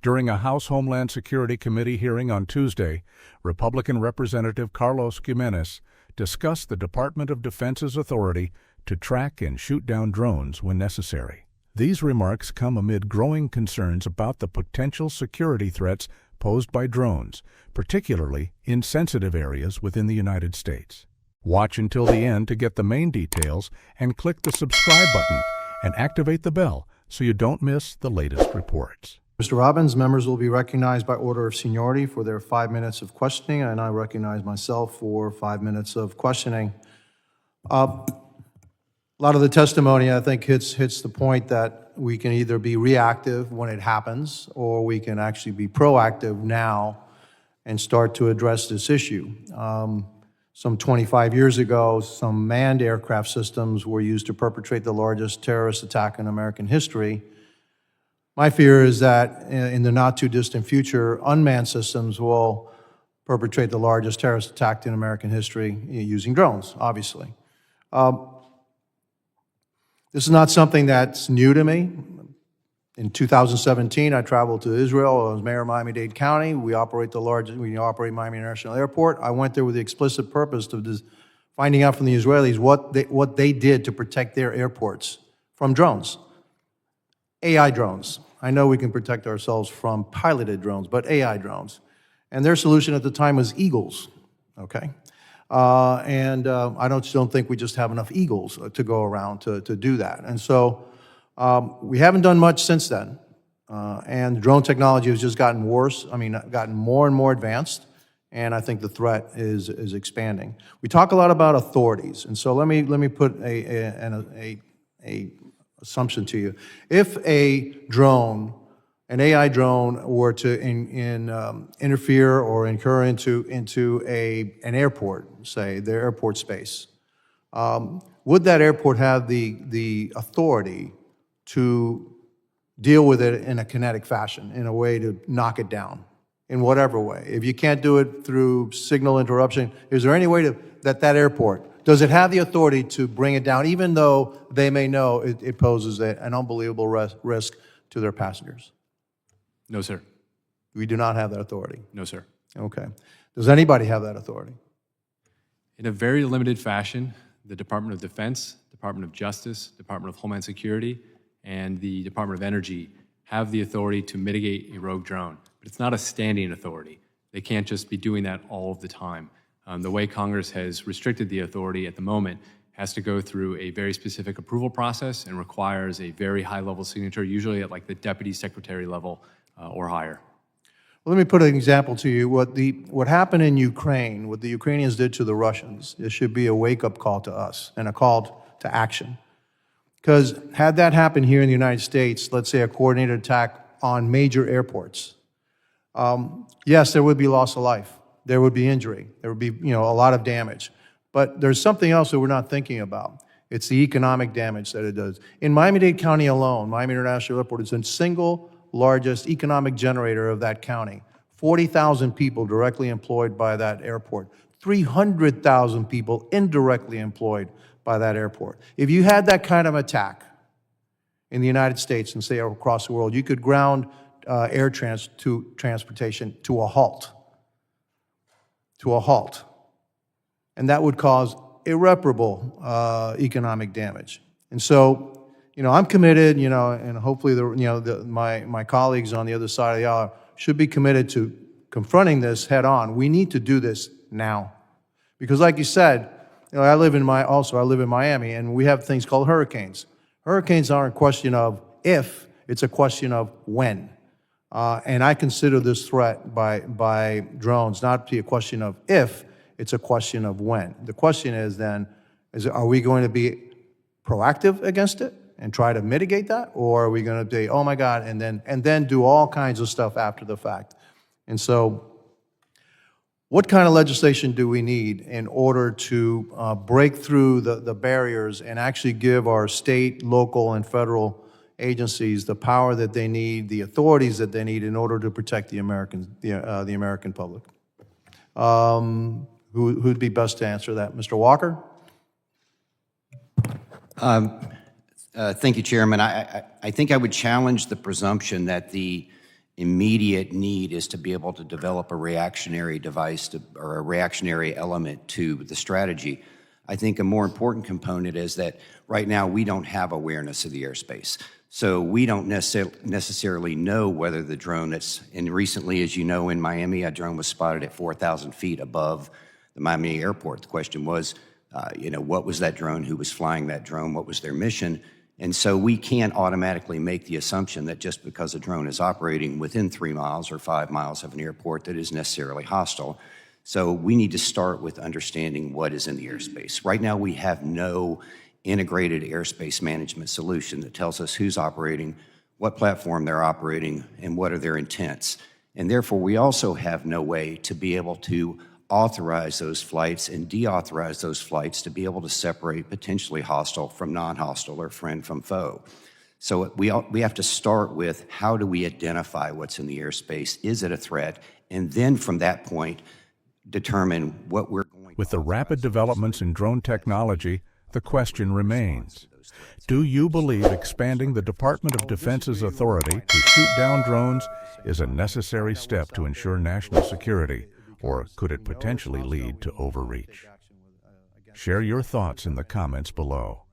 During a House Homeland Security Committee hearing on Tuesday, Republican Representative Carlos Gimenez discussed the Department of Defense's authority to track and shoot down drones when necessary. These remarks come amid growing concerns about the potential security threats posed by drones, particularly in sensitive areas within the United States. Watch until the end to get the main details and click the subscribe button and activate the bell so you don't miss the latest reports. Mr. Robbins, members will be recognized by order of seniority for their 5 minutes of questioning, and I recognize myself for 5 minutes of questioning. A lot of the testimony, I think, hits the point that we can either be reactive when it happens, or we can actually be proactive now and start to address this issue. Some 25 years ago, some manned aircraft systems were used to perpetrate the largest terrorist attack in American history. My fear is that in the not-too-distant future, unmanned systems will perpetrate the largest terrorist attack in American history using drones, obviously. This is not something that's new to me. In 2017, I traveled to Israel. I was mayor of Miami-Dade County. We operate Miami International Airport. I went there with the explicit purpose of finding out from the Israelis what they did to protect their airports from drones. AI drones. I know we can protect ourselves from piloted drones, but AI drones. And their solution at the time was eagles, okay? I don't think we just have enough eagles to go around to do that. And so we haven't done much since then. And drone technology has just gotten worse, gotten more and more advanced, and I think the threat is expanding. We talk a lot about authorities, and so let me put an assumption to you. If a drone, an AI drone, were to interfere or incur into an airport, say the airport space, would that airport have the authority to deal with it in a kinetic fashion, in a way to knock it down, in whatever way? If you can't do it through signal interruption, is there any way that airport, does it have the authority to bring it down, even though they may know it poses an unbelievable risk to their passengers? No, sir. We do not have that authority. No, sir. Okay. Does anybody have that authority? In a very limited fashion, the Department of Defense, Department of Justice, Department of Homeland Security, and the Department of Energy have the authority to mitigate a rogue drone, but it's not a standing authority. They can't just be doing that all of the time. The way Congress has restricted the authority at the moment has to go through a very specific approval process and requires a very high-level signature, usually at like the deputy secretary level or higher. Well, let me put an example to you. What happened in Ukraine, what the Ukrainians did to the Russians, it should be a wake-up call to us and a call to action. Because had that happened here in the United States, let's say a coordinated attack on major airports, yes, there would be loss of life. There would be injury. There would be, a lot of damage. But there's something else that we're not thinking about. It's the economic damage that it does. In Miami-Dade County alone, Miami International Airport is the single largest economic generator of that county. 40,000 people directly employed by that airport. 300,000 people indirectly employed by that airport. If you had that kind of attack in the United States and say across the world, you could ground air transportation to a halt. And that would cause irreparable economic damage. And so, I'm committed, and hopefully my colleagues on the other side of the aisle should be committed to confronting this head on. We need to do this now. Because like you said, I live in Miami, and we have things called hurricanes. Hurricanes aren't a question of if, it's a question of when. And I consider this threat by drones not to be a question of if, it's a question of when. The question is then, are we going to be proactive against it and try to mitigate that? Or are we going to say, oh my God, and then do all kinds of stuff after the fact? And so, what kind of legislation do we need in order to break through the barriers and actually give our state, local, and federal agencies the power that they need, the authorities that they need in order to protect the American public? Who'd be best to answer that? Mr. Walker? Thank you, Chairman. I think I would challenge the presumption that the immediate need is to be able to develop a reactionary device or a reactionary element to the strategy. I think a more important component is that right now we don't have awareness of the airspace. So we don't necessarily know whether the drone and recently, as you know, in Miami, a drone was spotted at 4,000 feet above the Miami airport. The question was, what was that drone? Who was flying that drone? What was their mission? And so we can't automatically make the assumption that just because a drone is operating within 3 miles or 5 miles of an airport that is necessarily hostile. So we need to start with understanding what is in the airspace. Right now we have no integrated airspace management solution that tells us who's operating, what platform they're operating, and what are their intents. And therefore we also have no way to be able to authorize those flights and deauthorize those flights to be able to separate potentially hostile from non-hostile or friend from foe. So we have to start with, how do we identify what's in the airspace? Is it a threat? And then from that point, determine what we're going to. With the rapid developments in drone technology, the question remains: do you believe expanding the Department of Defense's authority to shoot down drones is a necessary step to ensure national security, or could it potentially lead to overreach? Share your thoughts in the comments below.